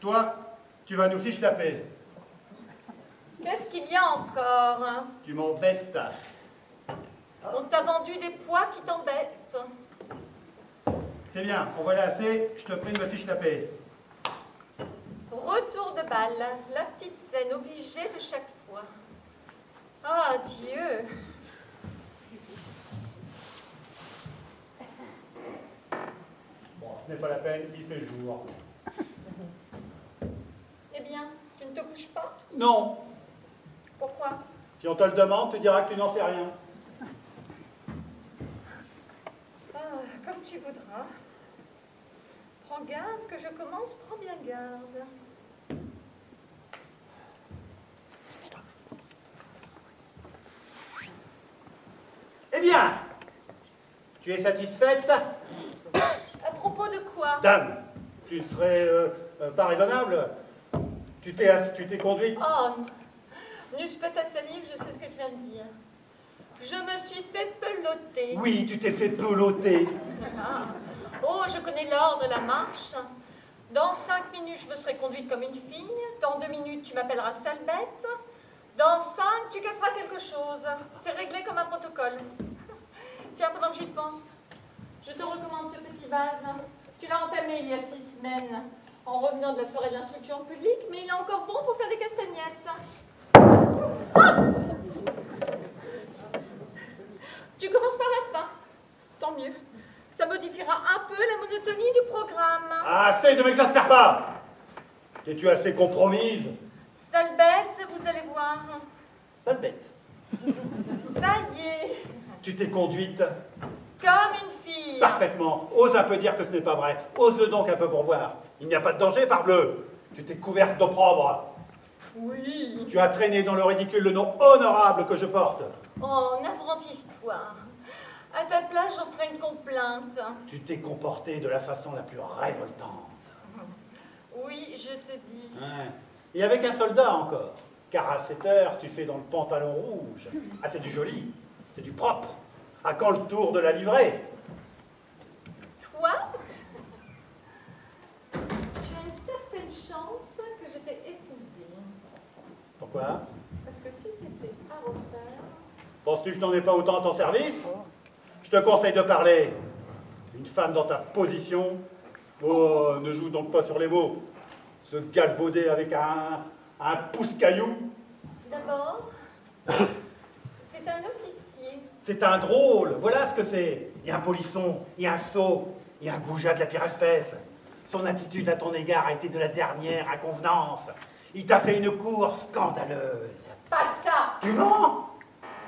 Toi, tu vas nous fiche la paix. Qu'est-ce qu'il y a encore, hein? Tu m'embêtes. On t'a vendu des pois qui t'embêtent. C'est bien, on voit là assez, je te prie de me fiche la paix. Retour de balle, la petite scène obligée de chaque fois. Ah, Dieu! Bon, ce n'est pas la peine, il fait jour. Eh bien, tu ne te couches pas? Non. Pourquoi? Si on te le demande, tu diras que tu n'en sais rien. Ah, comme tu voudras. Prends garde que je commence, prends bien garde. Eh bien, tu es satisfaite? À propos de quoi? Dame, tu ne serais pas raisonnable? Tu t'es conduite? Oh, n'eusse pas ta salive, je sais ce que tu viens de dire. Je me suis fait peloter. Oui, tu t'es fait peloter. Ah. Oh, je connais l'ordre de la marche. Dans 5 minutes, je me serai conduite comme une fille. Dans 2 minutes, tu m'appelleras sale bête. Dans 5, tu casseras quelque chose. C'est réglé comme un protocole. Tiens, pendant que j'y pense, je te recommande ce petit vase. Tu l'as entamé il y a 6 semaines, en revenant de la soirée de l'instruction publique, mais il est encore bon pour faire des castagnettes. Ah! Tu commences par la fin. Tant mieux. Ça modifiera un peu la monotonie du programme. Assez, ne m'exaspère pas. Es-tu assez compromise? Sale bête, vous allez voir. Sale bête. Ça y est. Tu t'es conduite Comme une fille. parfaitement. Ose un peu dire que ce n'est pas vrai. Ose-le donc un peu pour voir. Il n'y a pas de danger, parbleu. Tu t'es couverte d'opprobre. Oui. Tu as traîné dans le ridicule le nom honorable que je porte. Oh, navrante histoire. À ta place, j'en ferai une complainte. Tu t'es comporté de la façon la plus révoltante. Oui, je te dis. Ouais. Et avec un soldat encore. Car à cette heure, tu fais dans le pantalon rouge. Ah, c'est du joli. C'est du propre. À quand le tour de la livrée? Toi, tu as une certaine chance que je t'ai épousée. Pourquoi? Parce que si c'était à refaire... Penses-tu que je n'en ai pas autant à ton service? Je te conseille de parler. Une femme dans ta position, oh, ne joue donc pas sur les mots. Se galvauder avec un pouce-caillou. D'abord, c'est un officier. C'est un drôle, voilà ce que c'est. Il y a un polisson, il y a un sot, il y a un goujat de la pire espèce. Son attitude à ton égard a été de la dernière inconvenance. Il t'a fait une cour scandaleuse. Pas ça! Tu mens!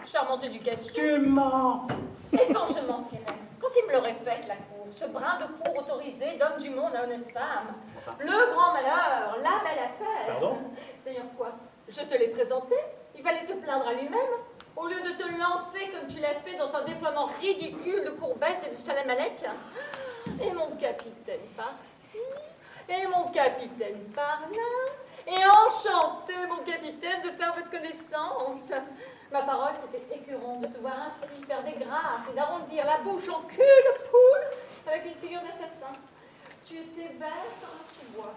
Charmante éducation. Tu mens! Et quand je mentirais? Quand il me l'aurait faite, la cour, ce brin de cour autorisé donne du monde à honnête femme. Le grand malheur, la belle affaire. Pardon? D'ailleurs quoi? Je te l'ai présenté, il fallait te plaindre à lui-même. Au lieu de te lancer comme tu l'as fait dans un déploiement ridicule de courbettes et de salamalek. Et mon capitaine par-ci, et mon capitaine par-là. Et enchanté, mon capitaine, de faire votre connaissance. Ma parole, c'était écœurant de te voir ainsi faire des grâces et d'arrondir la bouche en cul de poule avec une figure d'assassin. Tu étais verte en sous-bois.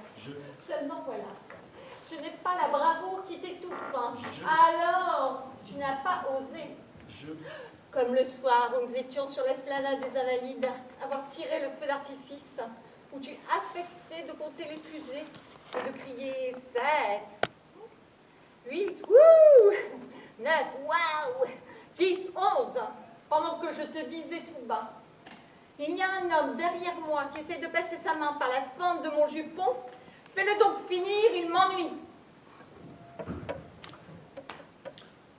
Seulement voilà, ce n'est pas la bravoure qui t'étouffe. Alors, tu n'as pas osé. Comme le soir où nous étions sur l'esplanade des Invalides, avoir tiré le feu d'artifice, où tu affectais de compter les fusées et de crier 7, 8, wouh, 9, waouh, 10, 11, pendant que je te disais tout bas. Il y a un homme derrière moi qui essaie de passer sa main par la fente de mon jupon. Fais-le donc finir, il m'ennuie.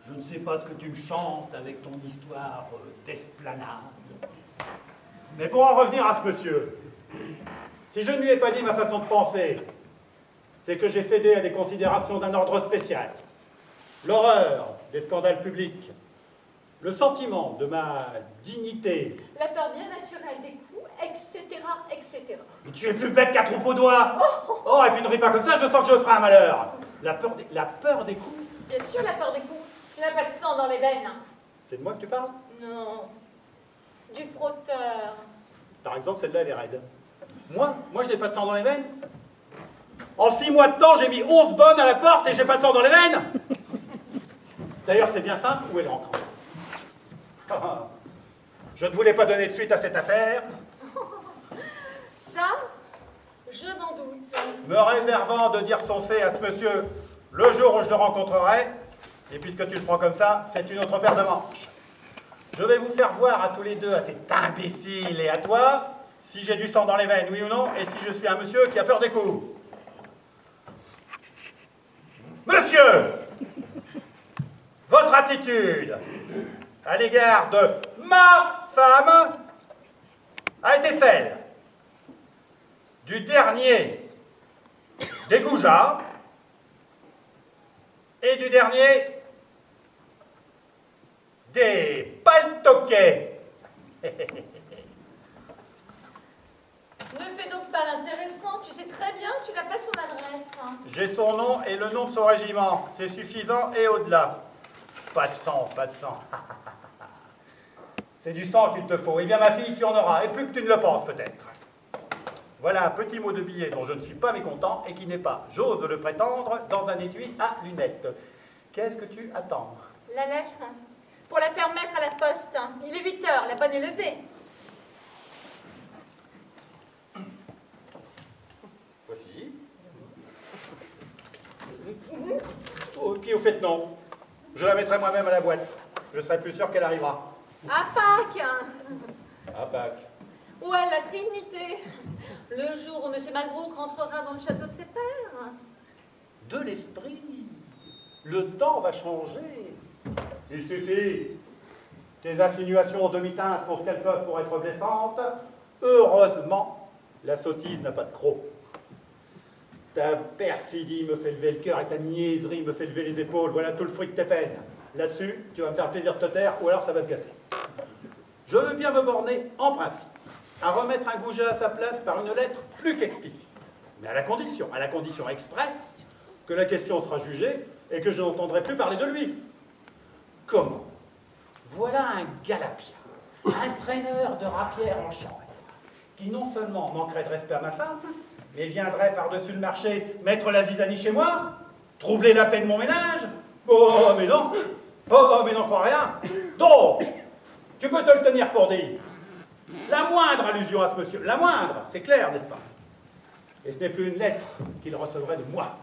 Je ne sais pas ce que tu me chantes avec ton histoire d'esplanade. Mais pour en revenir à ce monsieur, si je ne lui ai pas dit ma façon de penser, c'est que j'ai cédé à des considérations d'un ordre spécial. L'horreur des scandales publics, le sentiment de ma dignité. La peur bien naturelle des coups, etc., etc. Mais tu es plus bête qu'un troupeau d'oies. Oh, et puis ne ris pas comme ça, je sens que je ferai un malheur. La peur des coups. Bien sûr, la peur des coups. Tu n'as pas de sang dans les veines. C'est de moi que tu parles? Non. Du frotteur. Par exemple, celle-là, elle est raide. Moi, je n'ai pas de sang dans les veines. En 6 mois de temps, j'ai mis 11 bonnes à la porte et j'ai pas de sang dans les veines. D'ailleurs, c'est bien simple, où est l'encre? Je ne voulais pas donner de suite à cette affaire. Ça, je m'en doute. Me réservant de dire son fait à ce monsieur le jour où je le rencontrerai, et puisque tu le prends comme ça, c'est une autre paire de manches. Je vais vous faire voir à tous les deux, à cet imbécile et à toi, si j'ai du sang dans les veines, oui ou non, et si je suis un monsieur qui a peur des coups. Monsieur, votre attitude à l'égard de ma femme a été celle du dernier des goujats et du dernier des paltoquets. Ne fais donc pas l'intéressant, tu sais très bien que tu n'as pas son adresse. J'ai son nom et le nom de son régiment, c'est suffisant et au-delà. Pas de sang, pas de sang. C'est du sang qu'il te faut. Eh bien, ma fille, tu en auras, et plus que tu ne le penses, peut-être. Voilà un petit mot de billet dont je ne suis pas mécontent et qui n'est pas, j'ose le prétendre, dans un étui à lunettes. Qu'est-ce que tu attends? La lettre, pour la faire mettre à la poste. Il est 8 heures, la bonne est levée. Voici. Oh, puis au fait, non. Je la mettrai moi-même à la boîte. Je serai plus sûr qu'elle arrivera. À Pâques, À Pâques. ou à la Trinité, le jour où M. Malbrook rentrera dans le château de ses pères. De l'esprit. Le temps va changer. Il suffit. Tes insinuations en demi-teinte font ce qu'elles peuvent pour être blessantes. Heureusement, la sottise n'a pas de croc. Ta perfidie me fait lever le cœur et ta niaiserie me fait lever les épaules. Voilà tout le fruit de tes peines. Là-dessus, tu vas me faire plaisir de te taire ou alors ça va se gâter. Je veux bien me borner, en principe, à remettre un goujat à sa place par une lettre plus qu'explicite. Mais à la condition expresse, que la question sera jugée et que je n'entendrai plus parler de lui. Comment? Voilà un galapien, un traîneur de rapières en chambre, qui non seulement manquerait de respect à ma femme, mais viendrait par-dessus le marché mettre la zizanie chez moi, troubler la paix de mon ménage. Oh, mais non! Oh, mais non, crois rien! Donc, tu peux te le tenir pour dire. La moindre allusion à ce monsieur, la moindre, c'est clair, n'est-ce pas? Et ce n'est plus une lettre qu'il recevrait de moi.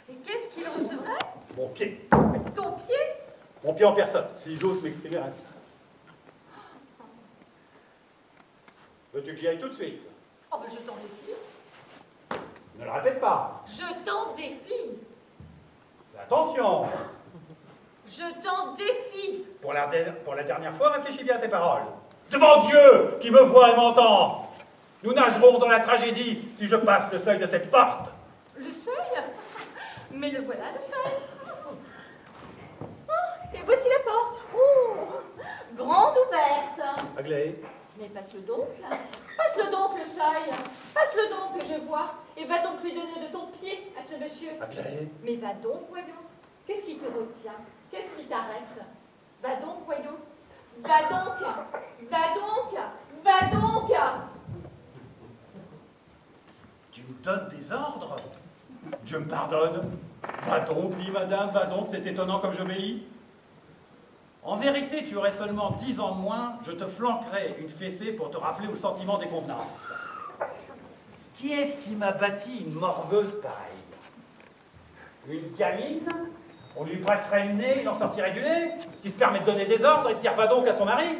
Et qu'est-ce qu'il recevrait? Mon pied. Ton pied? Mon pied en personne, si j'ose m'exprimer ainsi. Veux-tu que j'y aille tout de suite? Oh, ben je t'en défie. Ne le répète pas. Je t'en défie. Attention. Je t'en défie. Pour la dernière fois, réfléchis bien à tes paroles. Devant Dieu, qui me voit et m'entend, nous nagerons dans la tragédie si je passe le seuil de cette porte. Le seuil? Mais le voilà, le seuil. Oh, et voici la porte. Oh, grande ouverte. Aglaé. Mais passe-le donc, là. Passe-le donc, le seuil. Passe-le donc, que je vois. Et va donc lui donner de ton pied à ce monsieur. Aglaé. Mais va donc, voyons. Qu'est-ce qui te retient? Qu'est-ce qui t'arrête? Va donc, voyons. Va donc. Va donc. Va donc. Tu me donnes des ordres? Dieu me pardonne. Va donc, dit madame, va donc, c'est étonnant comme j'obéis. En vérité, tu aurais seulement 10 ans de moins, je te flanquerais une fessée pour te rappeler au sentiment des convenances. Qui est-ce qui m'a bâti une morveuse pareille? Une gamine? On lui presserait le nez, il en sortirait du nez, qui se permet de donner des ordres et de dire va donc à son mari?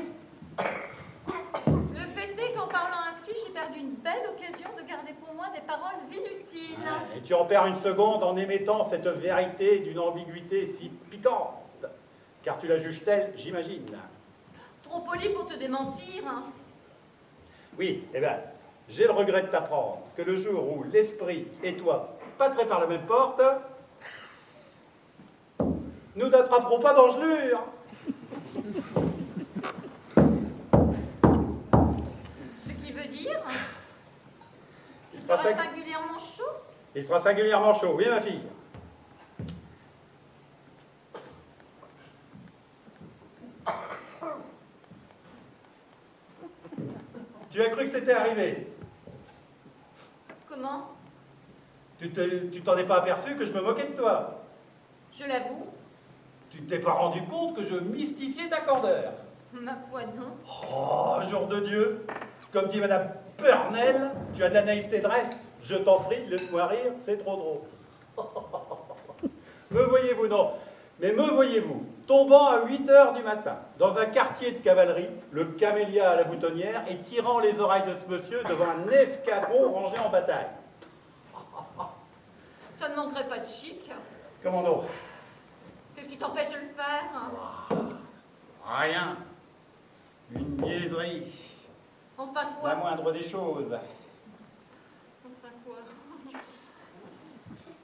Le fait est qu'en parlant ainsi, j'ai perdu une belle occasion de garder pour moi des paroles inutiles. Et tu en perds une seconde en émettant cette vérité d'une ambiguïté si piquante. Car tu la juges telle, j'imagine. Trop poli pour te démentir. Oui, eh bien, j'ai le regret de t'apprendre que le jour où l'esprit et toi passerez par la même porte, nous n'attraperons pas d'engelure. Ce qui veut dire qu'il fera fera singulièrement chaud. Il fera singulièrement chaud, oui ma fille. Tu as cru que c'était arrivé? Comment? Tu t'en es pas aperçu que je me moquais de toi? Je l'avoue. Tu ne t'es pas rendu compte que je mystifiais ta candeur? Ma foi, non. Oh, jour de Dieu! Comme dit Madame Purnell, tu as de la naïveté de reste. Je t'en prie, laisse-moi rire, c'est trop drôle. Me voyez-vous, non, mais me voyez-vous, tombant à 8 heures du matin, dans un quartier de cavalerie, le camélia à la boutonnière, et tirant les oreilles de ce monsieur devant un escadron rangé en bataille. Ça ne manquerait pas de chic. Comment donc? Qu'est-ce qui t'empêche de le faire? Rien. Une niaiserie. Enfin quoi? La moindre des choses. Enfin quoi?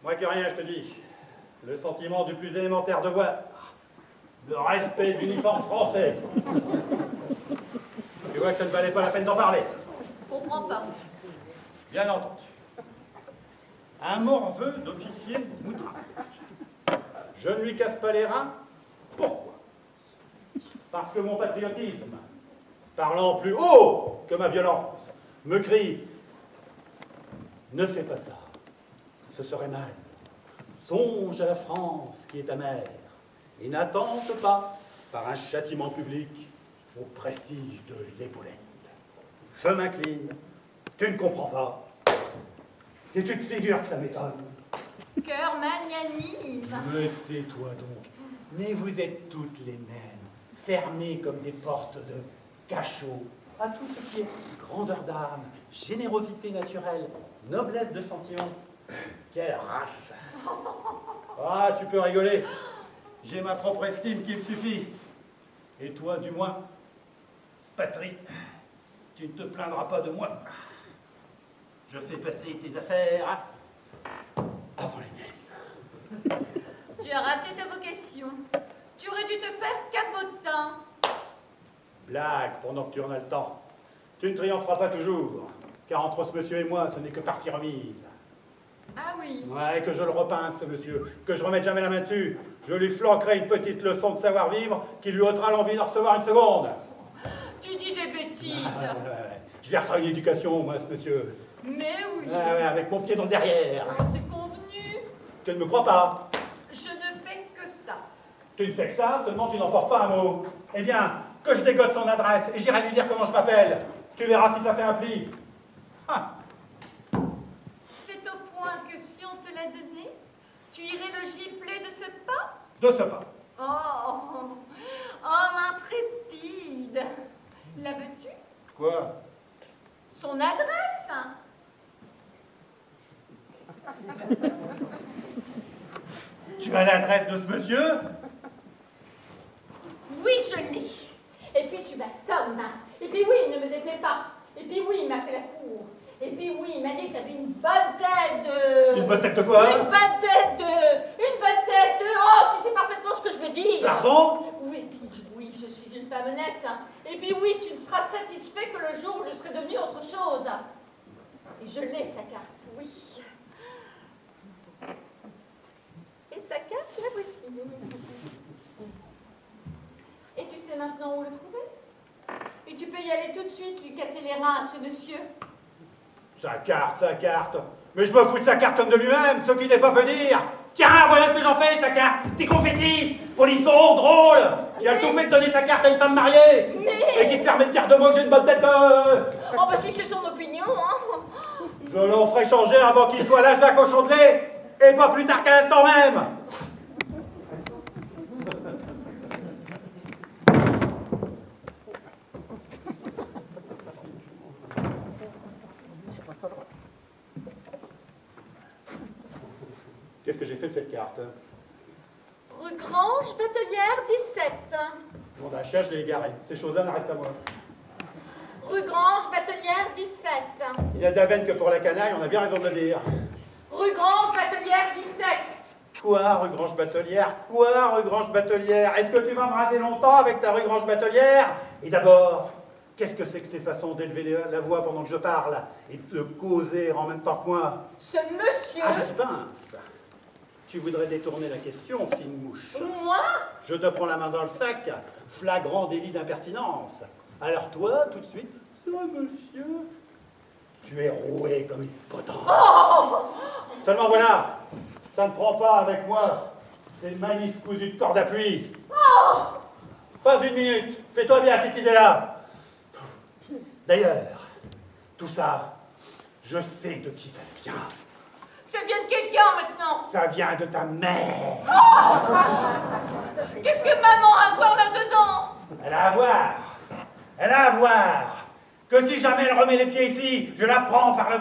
Moi que rien, je te dis. Le sentiment du plus élémentaire devoir. Le respect de l'uniforme français. Tu vois que ça ne valait pas la peine d'en parler. Je comprends pas. Bien entendu. Un morveux d'officier moutrage. Je ne lui casse pas les reins. Pourquoi? Parce que mon patriotisme, parlant plus haut que ma violence, me crie « Ne fais pas ça, ce serait mal. Songe à la France qui est ta mère, et n'attente pas, par un châtiment public, au prestige de l'épaulette. Je m'incline, tu ne comprends pas. Si tu te figures que ça m'étonne. » Cœur magnanime. Mais tais-toi donc. Mais vous êtes toutes les mêmes, fermées comme des portes de cachot à tout ce qui est grandeur d'âme, générosité naturelle, noblesse de sentiment. Quelle race! Ah, tu peux rigoler. J'ai ma propre estime qui me suffit. Et toi, du moins, patrie, tu ne te plaindras pas de moi. Je fais passer tes affaires avant les miennes. Tu as raté ta vocation. Tu aurais dû te faire cabotin. Blague, pendant que tu en as le temps. Tu ne triompheras pas toujours, car entre ce monsieur et moi, ce n'est que partie remise. Ah oui. Ouais, que je le repince, ce monsieur, que je remette jamais la main dessus. Je lui flanquerai une petite leçon de savoir-vivre qui lui ôtera l'envie de recevoir une seconde. Tu dis des bêtises. Je vais refaire une éducation, moi, ce monsieur. Mais oui. Ouais, avec mon pied dans le derrière. Oh, c'est convenu. Tu ne me crois pas? Je ne fais que ça. Tu ne fais que ça, seulement tu n'en penses pas un mot. Eh bien, que je dégote son adresse et j'irai lui dire comment je m'appelle. Tu verras si ça fait un pli. Ah. C'est au point que si on te l'a donné, tu irais le gifler de ce pas? De ce pas. Oh, homme intrépide. La veux-tu? Quoi? Son adresse? Tu as l'adresse de ce monsieur? Oui, je l'ai. Et puis tu m'assommes. Et puis oui, il ne me déplaît pas. Et puis oui, il m'a fait la cour. Et puis oui, il m'a dit que t'avais une bonne tête de... Une bonne tête de quoi? Une bonne tête de... Une bonne tête de... Oh, tu sais parfaitement ce que je veux dire. Pardon? Oui, et puis oui, je suis une femme honnête. Et puis oui, tu ne seras satisfait que le jour où je serai devenue autre chose. Et je l'ai, sa carte, oui. Et sa carte, la voici. Et tu sais maintenant où le trouver? Et tu peux y aller tout de suite, lui casser les reins à ce monsieur. Sa carte, sa carte. Mais je me fous de sa carte comme de lui-même, ce qui n'est pas peu dire. Tiens, voilà ce que j'en fais, sa carte. Des confettis, polissons, drôles. Qui a le toupet de donner sa carte à une femme mariée. Mais... Et qui se permet de dire de moi que j'ai une bonne tête de... Oh, bah si c'est son opinion, hein. Je l'en ferai changer avant qu'il soit à l'âge d'un cochon de lait. Et pas plus tard qu'à l'instant même. Qu'est-ce que j'ai fait de cette carte? Rue Grange, Batelière, 17. Mon d'achat, je l'ai égaré. Ces choses-là n'arrivent pas à moi. Rue Grange, Batelière, 17. Il y a de la veine que pour la canaille, on a bien raison de le dire. Rue Grange, Batelière, 17. Quoi, rue Grange Batelière? Quoi, rue Grange Batelière? Est-ce que tu vas me raser longtemps avec ta rue Grange Batelière? Et d'abord, qu'est-ce que c'est que ces façons d'élever la voix pendant que je parle et de causer en même temps que moi? Ce monsieur... Ah, je t'y pince. Tu voudrais détourner la question, fine mouche. Moi? Je te prends la main dans le sac, flagrant délit d'impertinence. Alors toi, tout de suite, ce monsieur, tu es roué comme une potence. Oh! Seulement voilà, ça ne prend pas avec moi ces manies cousues de corde d'appui. Oh! Pas une minute, fais-toi bien cette idée-là. D'ailleurs, tout ça, je sais de qui ça vient. Ça vient de quelqu'un maintenant. Ça vient de ta mère. Qu'est-ce que maman a à voir là-dedans? Elle a à voir. Elle a à voir que si jamais elle remet les pieds ici, je la prends par le